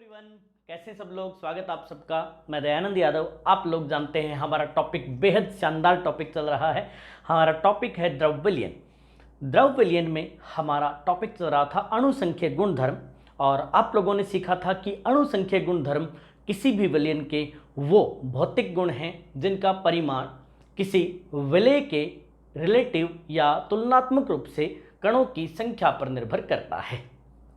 Everyone, कैसे सब लोग। स्वागत आप सबका। मैं दयानंद यादव। आप लोग जानते हैं हमारा टॉपिक बेहद शानदार टॉपिक चल रहा है। हमारा टॉपिक है द्रव विलयन। द्रव विलयन में हमारा टॉपिक चल रहा था अणुसंख्यक गुणधर्म, और आप लोगों ने सीखा था कि अणुसंख्यक गुणधर्म किसी भी विलयन के वो भौतिक गुण हैं जिनका परिमाण किसी विलय के रिलेटिव या तुलनात्मक रूप से कणों की संख्या पर निर्भर करता है।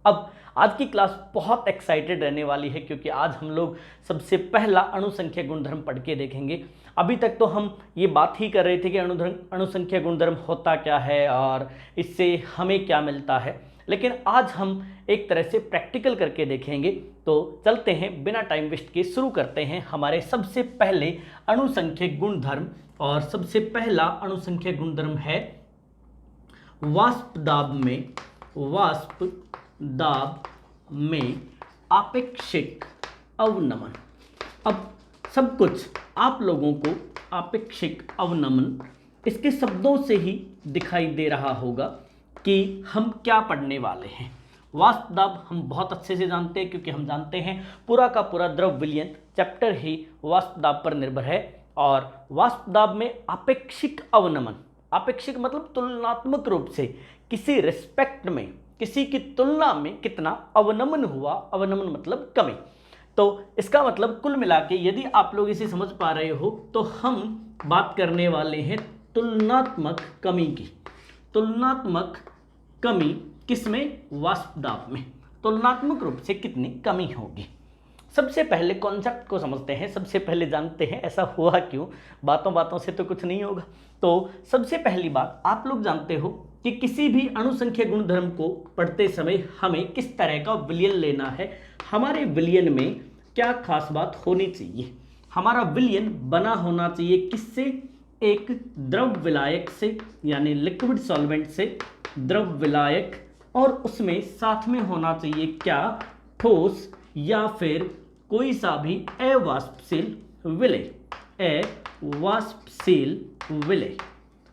अब आज की क्लास बहुत एक्साइटेड रहने वाली है, क्योंकि आज हम लोग सबसे पहला अणुसंख्यक गुणधर्म पढ़ के देखेंगे। अभी तक तो हम ये बात ही कर रहे थे कि अणुसंख्यक गुणधर्म होता क्या है और इससे हमें क्या मिलता है, लेकिन आज हम एक तरह से प्रैक्टिकल करके देखेंगे। तो चलते हैं, बिना टाइम वेस्ट के शुरू करते हैं हमारे सबसे पहले अणुसंख्यक गुणधर्म। और सबसे पहला अणुसंख्यक गुणधर्म है वाष्प दाब में आपेक्षिक अवनमन। अब सब कुछ आप लोगों को आपेक्षिक अवनमन इसके शब्दों से ही दिखाई दे रहा होगा कि हम क्या पढ़ने वाले हैं। वाष्प दाब हम बहुत अच्छे से जानते हैं, क्योंकि हम जानते हैं पूरा का पूरा द्रव विलयन चैप्टर ही वाष्प दाब पर निर्भर है। और वाष्प दाब में आपेक्षिक अवनमन, आपेक्षिक मतलब तुलनात्मक रूप से किसी रिस्पेक्ट में, किसी की तुलना में कितना अवनमन हुआ। अवनमन मतलब कमी। तो इसका मतलब कुल मिला के यदि आप लोग इसे समझ पा रहे हो तो हम बात करने वाले हैं तुलनात्मक कमी की। तुलनात्मक कमी किसमें? वाष्प दाब में तुलनात्मक रूप से कितनी कमी होगी। सबसे पहले कॉन्सेप्ट को समझते हैं, सबसे पहले जानते हैं ऐसा हुआ क्यों। बातों बातों से तो कुछ नहीं होगा। तो सबसे पहली बात, आप लोग जानते हो कि किसी भी अणुसंख्यक गुणधर्म को पढ़ते समय हमें किस तरह का विलयन लेना है। हमारे विलयन में क्या खास बात होनी चाहिए? हमारा विलयन बना होना चाहिए किससे? एक द्रव विलायक से, यानी लिक्विड सॉल्वेंट से द्रव विलायक, और उसमें साथ में होना चाहिए क्या? ठोस या फिर कोई सा भी अवाष्पशील विलय। अवाष्पशील विलय।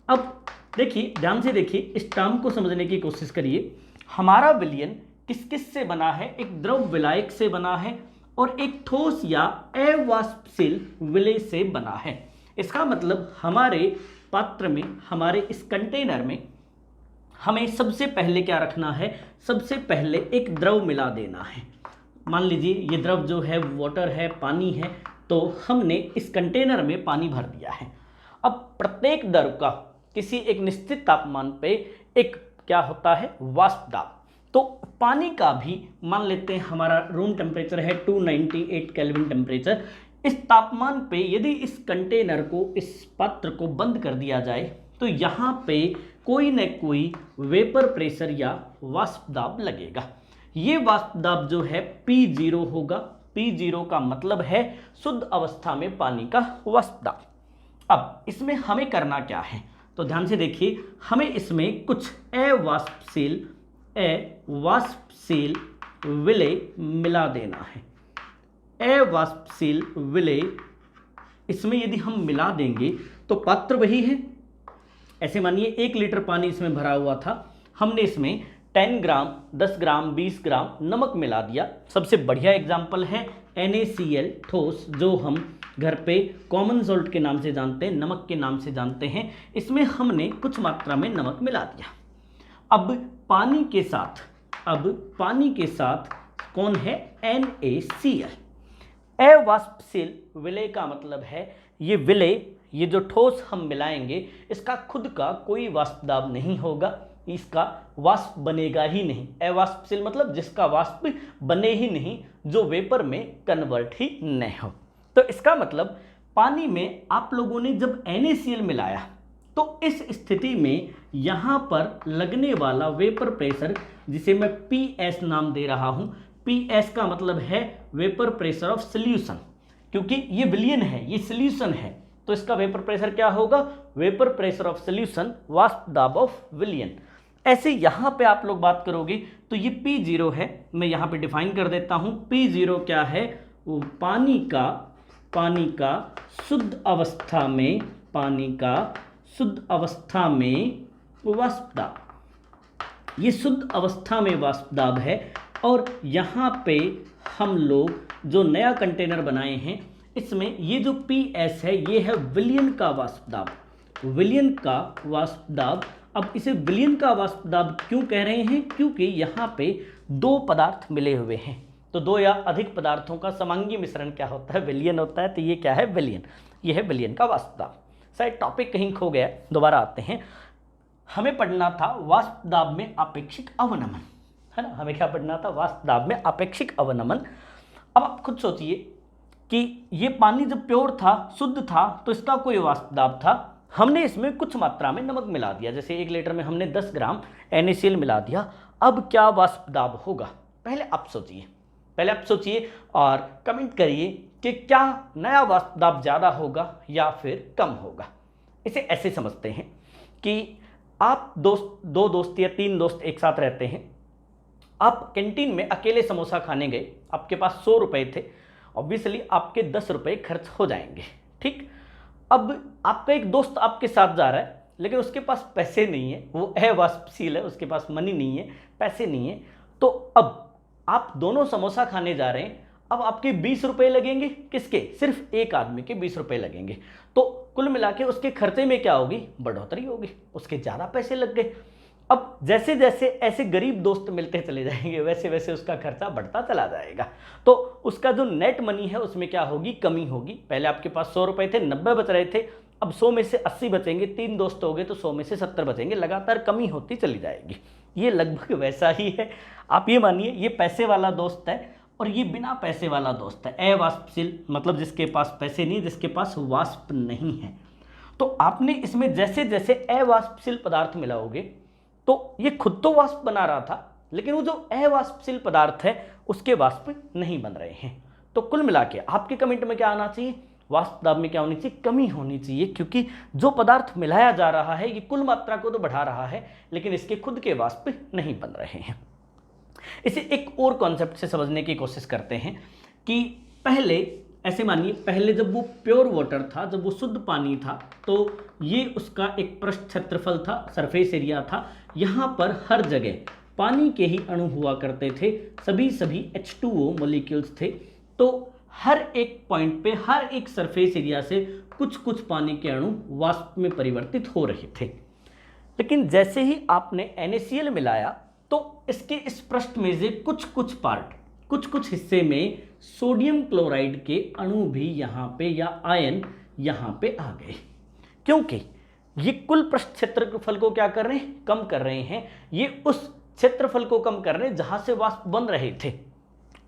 अब देखिए, ध्यान से देखिए, इस टर्म को समझने की कोशिश करिए। हमारा विलयन किस किस से बना है? एक द्रव विलायक से बना है और एक ठोस या अवाष्पशील विलय से बना है। इसका मतलब हमारे पात्र में, हमारे इस कंटेनर में हमें सबसे पहले क्या रखना है? सबसे पहले एक द्रव मिला देना है। मान लीजिए ये द्रव जो है वाटर है, पानी है, तो हमने इस कंटेनर में पानी भर दिया है। अब प्रत्येक द्रव का किसी एक निश्चित तापमान पे एक क्या होता है? वाष्प दाब। तो पानी का भी मान लेते हैं हमारा रूम टेम्परेचर है 298 केल्विन टेम्परेचर। इस तापमान पे यदि इस कंटेनर को, इस पात्र को बंद कर दिया जाए तो यहाँ पे कोई न कोई वेपर प्रेशर या वाष्प दाब लगेगा। ये वाष्प दाब जो है P0 होगा। P0 का मतलब है शुद्ध अवस्था में पानी का वाष्प दाब। अब इसमें हमें करना क्या है? तो ध्यान से देखिए, हमें इसमें कुछ अवाष्पशील विलय मिला देना है। अवाष्पशील विलय इसमें यदि हम मिला देंगे तो पात्र वही है। ऐसे मानिए 1 लीटर पानी इसमें भरा हुआ था, हमने इसमें 10 ग्राम, 10 ग्राम, 20 ग्राम नमक मिला दिया। सबसे बढ़िया एग्जाम्पल है NaCl ठोस, जो हम घर पे कॉमन सॉल्ट के नाम से जानते हैं, नमक के नाम से जानते हैं। इसमें हमने कुछ मात्रा में नमक मिला दिया। अब पानी के साथ कौन है? NaCl। अवाष्पशील विलय का मतलब है ये विलय, ये जो ठोस हम मिलाएंगे, इसका खुद का कोई वाष्प दाब नहीं होगा, इसका वाष्प बनेगा ही नहीं। अवाष्पशील मतलब जिसका वाष्प बने ही नहीं, जो वेपर में कन्वर्ट ही नहीं हो। तो इसका मतलब पानी में आप लोगों ने जब NaCl मिलाया तो इस स्थिति में यहाँ पर लगने वाला वेपर प्रेशर, जिसे मैं PS नाम दे रहा हूँ, PS का मतलब है वेपर प्रेशर ऑफ सॉल्यूशन। क्योंकि ये विलयन है, ये सॉल्यूशन है, तो इसका वेपर प्रेशर क्या होगा? वेपर प्रेशर ऑफ सॉल्यूशन, वाष्प दाब ऑफ विलयन। ऐसे यहाँ पे आप लोग बात करोगे तो ये P0 है। मैं यहाँ पे डिफाइन कर देता हूँ। P0 क्या है? वो पानी का शुद्ध अवस्था में, पानी का शुद्ध अवस्था में वाष्प दाब। ये शुद्ध अवस्था में वाष्प दाब है। और यहाँ पे हम लोग जो नया कंटेनर बनाए हैं इसमें ये जो PS है ये है विलयन का वाष्प दाब, विलयन का वाष्प दाब। अब इसे विलयन का वाष्प दाब क्यों कह रहे हैं? क्योंकि यहाँ पे दो पदार्थ मिले हुए हैं, तो दो या अधिक पदार्थों का समांगी मिश्रण क्या होता है? विलयन होता है। तो ये क्या है? विलयन। ये है विलयन का वाष्प दाब। शायद टॉपिक कहीं खो गया, दोबारा आते हैं। हमें पढ़ना था वाष्प दाब में आपेक्षिक अवनमन, है ना। हमें क्या पढ़ना था? वाष्प दाब में आपेक्षिक अवनमन। अब आप खुद सोचिए कि ये पानी जब प्योर था, शुद्ध था, तो इसका कोई वाष्प दाब था। हमने इसमें कुछ मात्रा में नमक मिला दिया, जैसे 1 लीटर में हमने 10 ग्राम NaCl मिला दिया। अब क्या वाष्प दाब होगा? पहले आप सोचिए और कमेंट करिए कि क्या नया वाष्प दाब ज़्यादा होगा या फिर कम होगा। इसे ऐसे समझते हैं कि आप दो दोस्त या 3 दोस्त एक साथ रहते हैं। आप कैंटीन में अकेले समोसा खाने गए, आपके पास 100 रुपये थे। ऑब्वियसली आपके 10 रुपये खर्च हो जाएंगे, ठीक। अब आपका एक दोस्त आपके साथ जा रहा है, लेकिन उसके पास पैसे नहीं है, वो अवाष्पशील है, उसके पास मनी नहीं है, पैसे नहीं है। तो अब आप दोनों समोसा खाने जा रहे हैं। अब आपके 20 रुपये लगेंगे, किसके? सिर्फ एक आदमी के 20 रुपये लगेंगे। तो कुल मिला के उसके खर्चे में क्या होगी? बढ़ोतरी होगी, उसके ज़्यादा पैसे लग गए। अब जैसे जैसे ऐसे गरीब दोस्त मिलते चले जाएंगे, वैसे वैसे उसका खर्चा बढ़ता चला जाएगा। तो उसका जो नेट मनी है उसमें क्या होगी? कमी होगी। पहले आपके पास 100 रुपये थे, 90 बच रहे थे, अब 100 में से 80 बचेंगे। 3 दोस्त हो गए तो 100 में से 70 बचेंगे, लगातार कमी होती चली जाएगी। ये लगभग वैसा ही है। आप ये मानिए ये पैसे वाला दोस्त है और ये बिना पैसे वाला दोस्त है, अवाष्पशील, मतलब जिसके पास पैसे नहीं, जिसके पास वाष्प नहीं है। तो आपने इसमें जैसे जैसे अवाष्पशील पदार्थ मिलाओगे तो ये खुद तो वाष्प बना रहा था, लेकिन वो जो अवाष्पशील पदार्थ है उसके वाष्प नहीं बन रहे हैं। तो कुल मिला के आपके कमेंट में क्या आना चाहिए? वाष्प दाब में क्या होनी चाहिए? कमी होनी चाहिए, क्योंकि जो पदार्थ मिलाया जा रहा है ये कुल मात्रा को तो बढ़ा रहा है, लेकिन इसके खुद के वाष्प नहीं बन रहे हैं। इसे एक और कॉन्सेप्ट से समझने की कोशिश करते हैं कि पहले ऐसे मानिए, पहले जब वो प्योर वाटर था, जब वो शुद्ध पानी था, तो ये उसका एक पृष्ठ क्षेत्रफल था, सरफेस एरिया था। यहाँ पर हर जगह पानी के ही अणु हुआ करते थे, सभी H2O मॉलिक्यूल्स थे। तो हर एक पॉइंट पे, हर एक सरफेस एरिया से कुछ कुछ पानी के अणु वाष्प में परिवर्तित हो रहे थे। लेकिन जैसे ही आपने NaCl मिलाया तो इसके इस पृष्ठ में से कुछ कुछ हिस्से में सोडियम क्लोराइड के अणु भी यहाँ पे या आयन यहाँ पे आ गए, क्योंकि ये कुल पृष्ठ क्षेत्रफल को क्या कर रहे हैं? कम कर रहे हैं। ये उस क्षेत्रफल को कम कर रहे हैं जहाँ से वाष्प बन रहे थे।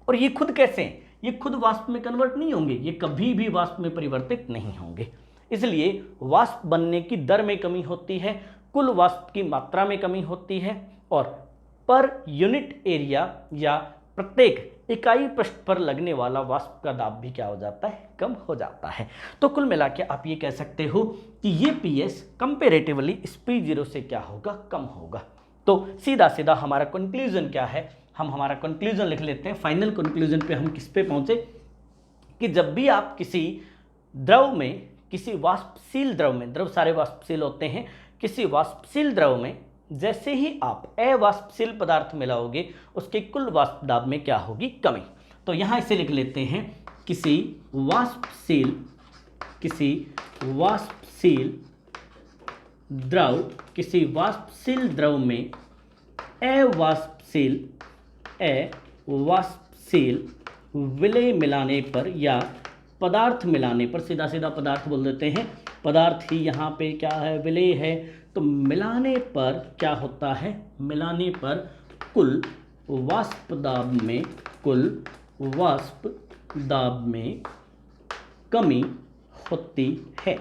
और ये खुद कैसे हैं? ये खुद वाष्प में कन्वर्ट नहीं होंगे, ये कभी भी वाष्प में परिवर्तित नहीं होंगे। इसलिए वाष्प बनने की दर में कमी होती है, कुल वाष्प की मात्रा में कमी होती है, और पर यूनिट एरिया या प्रत्येक इकाई पृष्ठ पर लगने वाला वाष्प का दाब भी क्या हो जाता है? कम हो जाता है। तो कुल मिला के आप ये कह सकते हो कि ये PS कंपेरेटिवली इस P0 से क्या होगा? कम होगा। तो सीधा सीधा हमारा कंक्लूजन क्या है? हम हमारा कंक्लूजन लिख लेते हैं। फाइनल कंक्लूजन पे हम किस पे पहुंचे कि जब भी आप किसी द्रव में, किसी वाष्पशील द्रव में, द्रव सारे वाष्पशील होते हैं, किसी वाष्पशील द्रव में जैसे ही आप अवाष्पशील पदार्थ मिलाओगे उसके कुल वाष्प दाब में क्या होगी? कमी। तो यहाँ इसे लिख लेते हैं, किसी वाष्पशील द्रव में अवाष्पशील विलय मिलाने पर या पदार्थ मिलाने पर, सीधा सीधा पदार्थ बोल देते हैं, पदार्थ ही यहाँ पे क्या है? विलय है। तो मिलाने पर क्या होता है? मिलाने पर कुल वाष्प दाब में कमी होती है,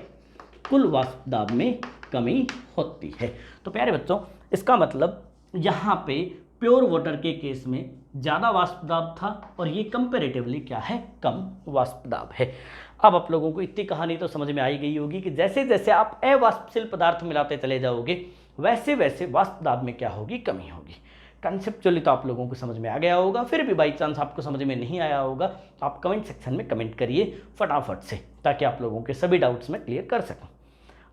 कुल वाष्प दाब में कमी होती है। तो प्यारे बच्चों, इसका मतलब यहाँ पे प्योर वाटर के केस में ज़्यादा वाष्प दाब था और ये कंपैरेटिवली क्या है? कम वाष्प दाब है। अब आप लोगों को इतनी कहानी तो समझ में आई गई होगी कि जैसे जैसे आप अवाष्पशील पदार्थ मिलाते चले जाओगे वैसे वैसे वाष्प दाब में क्या होगी? कमी होगी। कंसेप्चुअली तो आप लोगों को समझ में आ गया होगा। फिर भी बाई चांस आपको समझ में नहीं आया होगा, आप कमेंट सेक्शन में कमेंट करिए फटाफट से, ताकि आप लोगों के सभी डाउट्स में क्लियर कर सकूँ।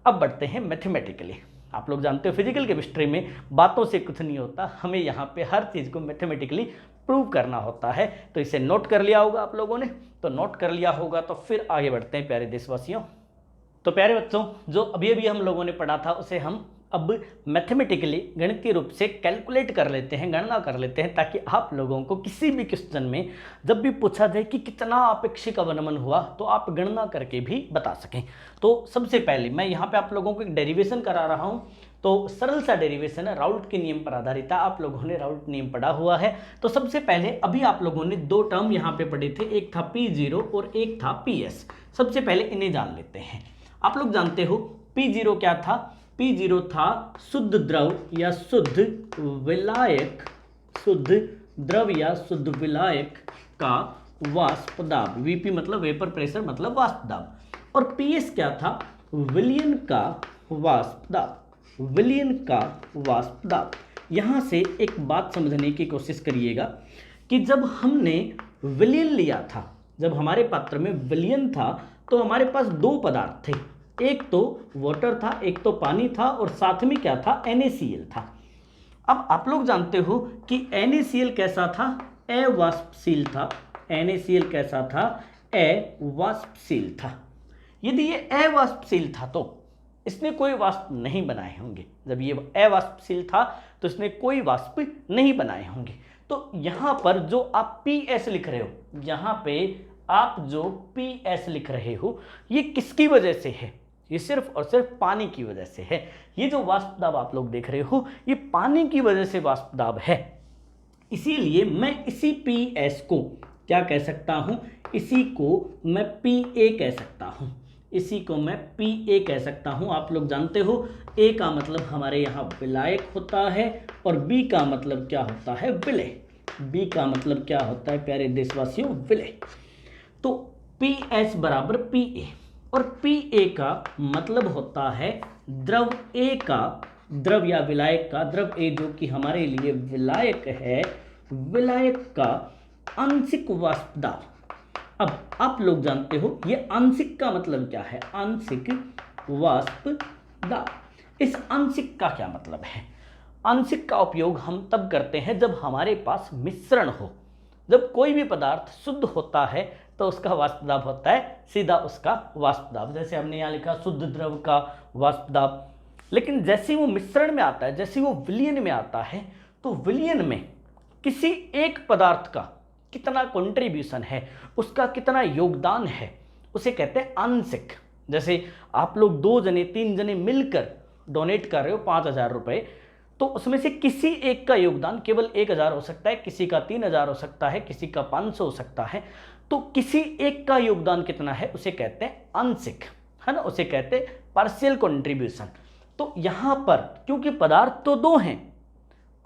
अब बढ़ते हैं मैथमेटिकली। आप लोग जानते हो फिजिकल केमिस्ट्री में बातों से कुछ नहीं होता, हमें यहाँ पे हर चीज़ को मैथमेटिकली प्रूव करना होता है। तो इसे नोट कर लिया होगा आप लोगों ने, तो नोट कर लिया होगा तो फिर आगे बढ़ते हैं प्यारे देशवासियों। तो प्यारे बच्चों, जो अभी अभी हम लोगों ने पढ़ा था उसे हम अब मैथमेटिकली गणितीय रूप से कैलकुलेट कर लेते हैं, गणना कर लेते हैं, ताकि आप लोगों को किसी भी क्वेश्चन में जब भी पूछा जाए कि कितना आपेक्षिक अवनमन हुआ तो आप गणना करके भी बता सकें। तो सबसे पहले मैं यहाँ पे आप लोगों को एक डेरिवेशन करा रहा हूँ। तो सरल सा डेरिवेशन है, राउल्ट के नियम पर आधारित है। आप लोगों ने राउल्ट नियम पढ़ा हुआ है। तो सबसे पहले अभी आप लोगों ने दो टर्म यहाँ पे पढ़े थे, एक था P0 और एक था PS। सबसे पहले इन्हें जान लेते हैं। आप लोग जानते हो P0 क्या था? P0 था शुद्ध द्रव या शुद्ध विलायक, शुद्ध द्रव या शुद्ध विलायक का वाष्प दाब। Vp मतलब वेपर प्रेशर मतलब वाष्प दाब। और PS क्या था? विलयन का वाष्प दाब, विलयन का वाष्प दाब। यहाँ से एक बात समझने की कोशिश करिएगा कि जब हमने विलयन लिया था, जब हमारे पात्र में विलयन था, तो हमारे पास दो पदार्थ थे, एक तो वाटर था, एक तो पानी था, और साथ में क्या था? NaCl था। अब आप लोग जानते हो कि NaCl कैसा था? अवाष्पशील था। NaCl कैसा था? अवाष्पशील था। यदि ये अवाष्पशील था तो इसने कोई वाष्प नहीं बनाए होंगे। जब ये अवाष्पशील था तो इसने कोई वाष्प नहीं बनाए होंगे। तो यहाँ पर जो आप PS लिख रहे हो, यहाँ पे आप जो PS लिख रहे हो, ये किसकी वजह से है? ये सिर्फ और सिर्फ पानी की वजह से है। ये जो वाष्प दाब आप लोग देख रहे हो, ये पानी की वजह से वाष्प दाब है। इसीलिए मैं इसी PS को क्या कह सकता हूँ? इसी को मैं PA कह सकता हूँ, इसी को मैं PA कह सकता हूँ। आप लोग जानते हो A का मतलब हमारे यहाँ विलायक होता है और B का मतलब क्या होता है? विलय। B का मतलब क्या होता है प्यारे देशवासियों? विलय। तो PS बराबर PA, और PA का मतलब होता है द्रव A का, द्रव या विलायक का, द्रव A जो कि हमारे लिए विलायक है, विलायक का आंशिक वाष्प दाब। अब आप लोग जानते हो ये आंशिक का मतलब क्या है? आंशिक वाष्प दाब। इस आंशिक का क्या मतलब है? आंशिक का उपयोग हम तब करते हैं जब हमारे पास मिश्रण हो। जब कोई भी पदार्थ शुद्ध होता है तो उसका वाष्प दाब होता है सीधा उसका वाष्प दाब। जैसे हमने यहाँ लिखा शुद्ध द्रव का वाष्प दाब। लेकिन जैसे वो मिश्रण में आता है, जैसे वो विलयन में आता है, तो विलयन में किसी एक पदार्थ का कितना कंट्रीब्यूशन है, उसका कितना योगदान है, उसे कहते हैं आंशिक। जैसे आप लोग 2 जने 3 जने मिलकर डोनेट कर रहे हो 5,000 रुपये, तो उसमें से किसी एक का योगदान केवल 1,000 हो सकता है, किसी का 3,000 हो सकता है, किसी का 500 हो सकता है। तो किसी एक का योगदान कितना है उसे कहते हैं आंशिक, है ना, उसे कहते हैं पार्शियल कंट्रीब्यूशन। तो यहाँ पर क्योंकि पदार्थ तो 2 हैं,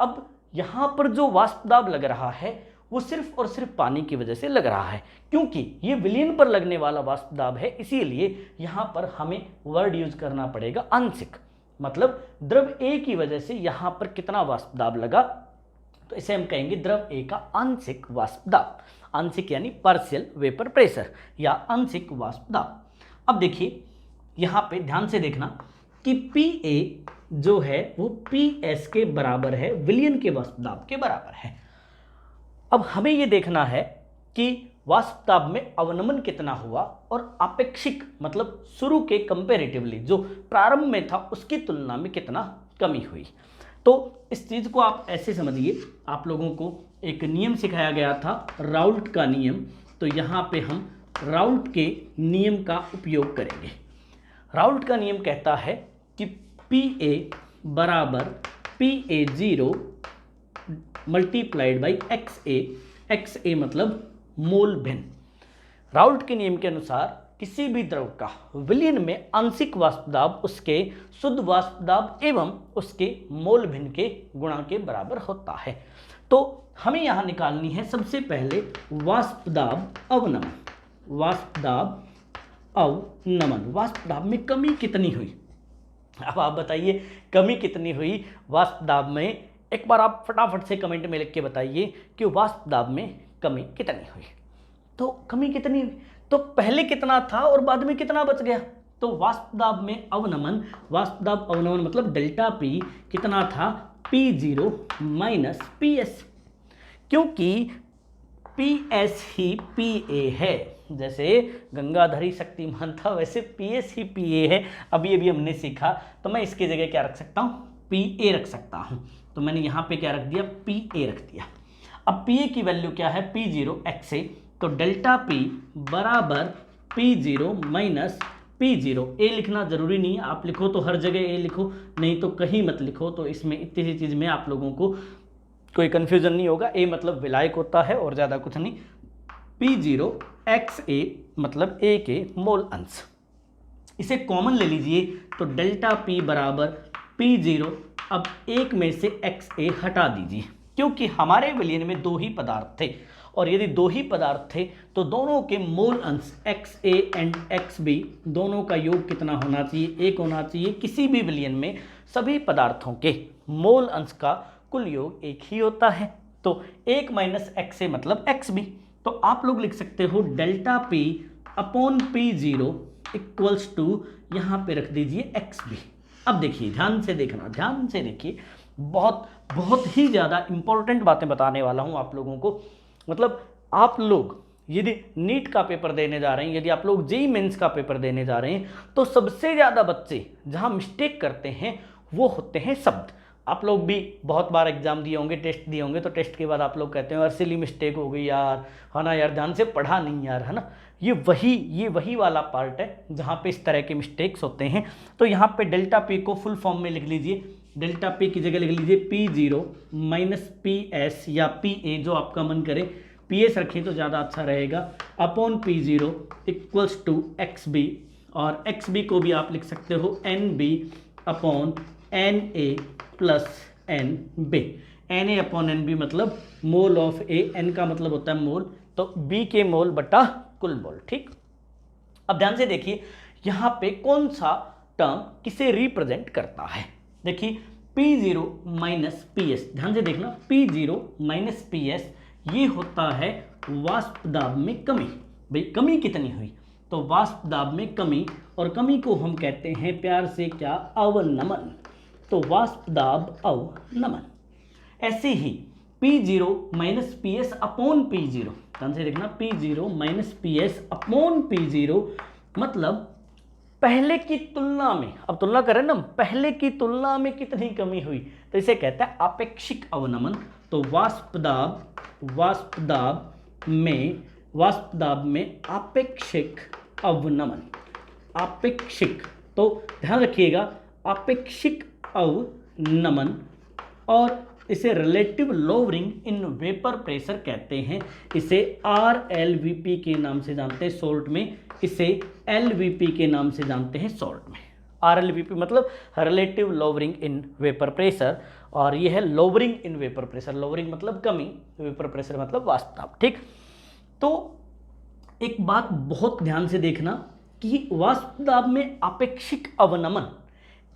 अब यहाँ पर जो वाष्प दाब लग रहा है वो सिर्फ और सिर्फ पानी की वजह से लग रहा है, क्योंकि ये विलयन पर लगने वाला वाष्प दाब है। इसीलिए यहाँ पर हमें वर्ड यूज करना पड़ेगा आंशिक। मतलब द्रव A की वजह से यहाँ पर कितना वाष्प दाब लगा, तो इसे हम कहेंगे द्रव A का आंशिक वाष्प दाब। आंशिक यानी पार्शियल वेपर प्रेशर या आंशिक वाष्प दाब। अब देखिए यहाँ पे ध्यान से देखना कि PA जो है वो PS के बराबर है, विलयन के वाष्प दाब के बराबर है। अब हमें ये देखना है कि वाष्प दाब में अवनमन कितना हुआ और आपेक्षिक मतलब शुरू के कंपैरेटिवली जो प्रारंभ में था उसकी तुलना में कितना कमी हुई। तो इस चीज़ को आप ऐसे समझिए, आप लोगों को एक नियम सिखाया गया था राउल्ट का नियम। तो यहाँ पे हम राउल्ट के नियम का उपयोग करेंगे। राउल्ट का नियम कहता है कि PA बराबर PA0 मल्टीप्लाइड बाई XA मतलब मोल भिन्न। राउल्ट के नियम के अनुसार किसी भी द्रव का विलयन में आंशिक वाष्प दाब उसके शुद्ध वाष्प दाब एवं उसके मोल भिन्न के गुणा के बराबर होता है। तो हमें यहाँ निकालनी है सबसे पहले वाष्प दाब अवनमन। वाष्प दाब अवनमन, वाष्प दाब में कमी कितनी हुई? अब आप बताइए कमी कितनी हुई वाष्प दाब में? एक बार आप फटाफट से कमेंट में लिख के बताइए कि वाष्प दाब में कमी कितनी हुई। तो कमी कितनी हुई, तो पहले कितना था और बाद में कितना बच गया? तो वाष्प दाब में अवनमन, वाष्प दाब अवनमन मतलब डेल्टा P कितना था? P0 minus PS। क्योंकि PS ही PA है। जैसे गंगाधरी शक्तिमान था, वैसे PS ही PA है। अभी अभी हमने सीखा, तो मैं इसकी जगह क्या रख सकता हूँ, PA रख सकता हूँ। तो मैंने यहाँ पे क्या रख दिया, PA रख दिया। अब PA की वैल्यू क्या है, P0 XA, तो डेल्टा P बराबर P0 माइनस P0। ए लिखना जरूरी नहीं है, आप लिखो तो हर जगह ए लिखो, नहीं तो कहीं मत लिखो। तो इसमें इतनी सी चीज़ में आप लोगों को कोई कन्फ्यूजन नहीं होगा। ए मतलब विलायक होता है और ज़्यादा कुछ नहीं। P0 XA मतलब ए के मोल अंश। इसे कॉमन ले लीजिए, तो डेल्टा P बराबर P0। अब एक में से XA हटा दीजिए, क्योंकि हमारे विलयन में दो ही पदार्थ थे, और यदि दो ही पदार्थ थे तो दोनों के मोल अंश XA एंड XB दोनों का योग कितना होना चाहिए, एक होना चाहिए। किसी भी विलयन में सभी पदार्थों के मोल अंश का कुल योग एक ही होता है। तो एक माइनस XA मतलब XB। तो आप लोग लिख सकते हो delta P upon P0 equals to, यहाँ पे रख दीजिए XB। अब देखिए, ध्यान से देखना, ध्यान से देखिए, बहुत बहुत ही ज़्यादा इंपॉर्टेंट बातें बताने वाला हूँ आप लोगों को। मतलब आप लोग यदि नीट का पेपर देने जा रहे हैं, यदि आप लोग जेईई मेंस का पेपर देने जा रहे हैं, तो सबसे ज़्यादा बच्चे जहाँ मिस्टेक करते हैं वो होते हैं शब्द। आप लोग भी बहुत बार एग्जाम दिए होंगे, टेस्ट दिए होंगे, तो टेस्ट के बाद आप लोग कहते हैं यार सिली मिस्टेक हो गई यार, है ना यार, ध्यान से पढ़ा नहीं यार, है ना। ये वही वाला पार्ट है जहाँ पे इस तरह के मिस्टेक्स होते हैं। तो यहाँ पे डेल्टा पी को फुल फॉर्म में लिख लीजिए। डेल्टा पी की जगह लिख लीजिए P0 माइनस PS या PA, जो आपका मन करे। PS रखें तो ज़्यादा अच्छा रहेगा, upon P0 equals to XB, और XB को भी आप लिख सकते हो NB upon NA plus NB। NA upon NB मतलब मोल ऑफ A, N का मतलब होता है मोल, तो B के मोल बटा कुल मोल। ठीक, अब ध्यान से देखिए यहाँ पे कौन सा टर्म किसे रिप्रेजेंट करता है। देखिए P0 माइनस PS, ध्यान से देखना, P0 माइनस PS ये होता है वाष्प दाब में कमी। भाई कमी कितनी हुई, तो वाष्प दाब में कमी, और कमी को हम कहते हैं प्यार से क्या, अवनमन। तो वाष्प दाब अवनमन। ऐसे ही P0 minus PS upon P0, ध्यान से देखना, P0 minus PS upon P0 मतलब पहले की तुलना में, अब तुलना करें ना, पहले की तुलना में कितनी कमी हुई, तो इसे कहता है आपेक्षिक अवनमन। तो वाष्प दाब में आपेक्षिक अवनमन, आपेक्षिक, तो ध्यान रखिएगा आपेक्षिक अवनमन, और इसे relative lowering in vapour pressure कहते हैं। इसे RLVP के नाम से जानते हैं सॉल्ट में, इसे LVP के नाम से जानते हैं सॉल्ट में। RLVP मतलब relative lowering in vapour pressure, और ये है lowering in vapour pressure. Lowering मतलब कमी, वेपर प्रेशर मतलब वाष्प दाब। ठीक, तो एक बात बहुत ध्यान से देखना कि वाष्प दाब में आपेक्षिक अवनमन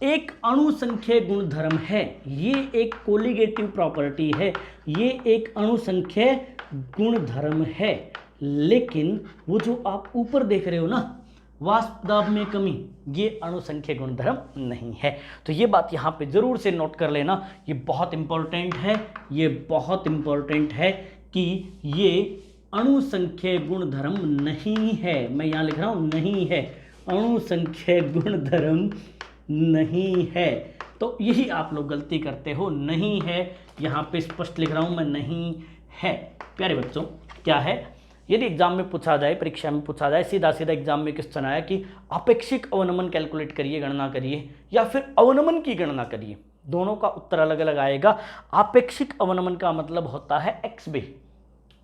एक अणुसंख्यक गुणधर्म है, ये एक कोलिगेटिव प्रॉपर्टी है, ये एक अणुसंख्यक गुणधर्म है। लेकिन वो जो आप ऊपर देख रहे हो ना, वाष्प दाब में कमी, ये अणुसंख्यक गुणधर्म नहीं है। तो ये बात यहाँ पे जरूर से नोट कर लेना, ये बहुत इंपॉर्टेंट है, ये बहुत इंपॉर्टेंट है कि ये अणुसंख्यक गुणधर्म नहीं है। मैं यहाँ लिख रहा हूँ नहीं है, अणुसंख्यक गुणधर्म नहीं है। तो यही आप लोग गलती करते हो, नहीं है, यहाँ पे स्पष्ट लिख रहा हूँ मैं, नहीं है। प्यारे बच्चों, क्या है, यदि एग्जाम में पूछा जाए, परीक्षा में पूछा जाए, सीधा सीधा एग्जाम में क्वेश्चन आया कि आपेक्षिक अवनमन कैलकुलेट करिए, गणना करिए, या फिर अवनमन की गणना करिए, दोनों का उत्तर अलग अलग आएगा। आपेक्षिक अवनमन का मतलब होता है XB,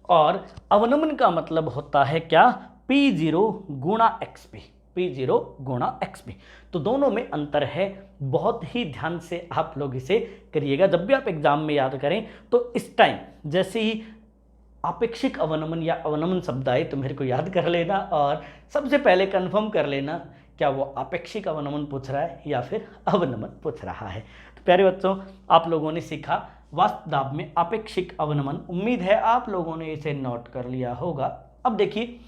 और अवनमन का मतलब होता है क्या, P0 गुणा XB, P0 गुणा XB। तो दोनों में अंतर है, बहुत ही ध्यान से आप लोग इसे करिएगा। जब भी आप एग्जाम में याद करें तो इस टाइम जैसे ही आपेक्षिक अवनमन या अवनमन शब्द आए तो मेरे को याद कर लेना, और सबसे पहले कंफर्म कर लेना क्या वो आपेक्षिक अवनमन पूछ रहा है या फिर अवनमन पूछ रहा है। तो प्यारे बच्चों, आप लोगों ने सीखा वाष्प दाब में आपेक्षिक अवनमन। उम्मीद है आप लोगों ने इसे नोट कर लिया होगा। अब देखिए,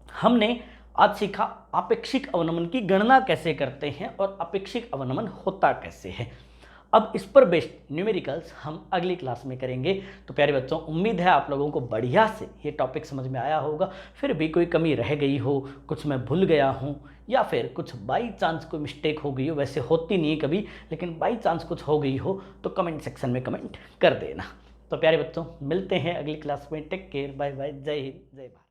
हमने आज सीखा आपेक्षिक अवनमन की गणना कैसे करते हैं और आपेक्षिक अवनमन होता कैसे है। अब इस पर बेस्ड न्यूमेरिकल्स हम अगली क्लास में करेंगे। तो प्यारे बच्चों, उम्मीद है आप लोगों को बढ़िया से ये टॉपिक समझ में आया होगा। फिर भी कोई कमी रह गई हो, कुछ मैं भूल गया हूँ, या फिर कुछ बाई चांस कोई मिस्टेक हो गई हो, वैसे होती नहीं है कभी, लेकिन बाई चांस कुछ हो गई हो तो कमेंट सेक्शन में कमेंट कर देना। तो प्यारे बच्चों, मिलते हैं अगली क्लास में। टेक केयर, बाय बाय, जय हिंद, जय भारत।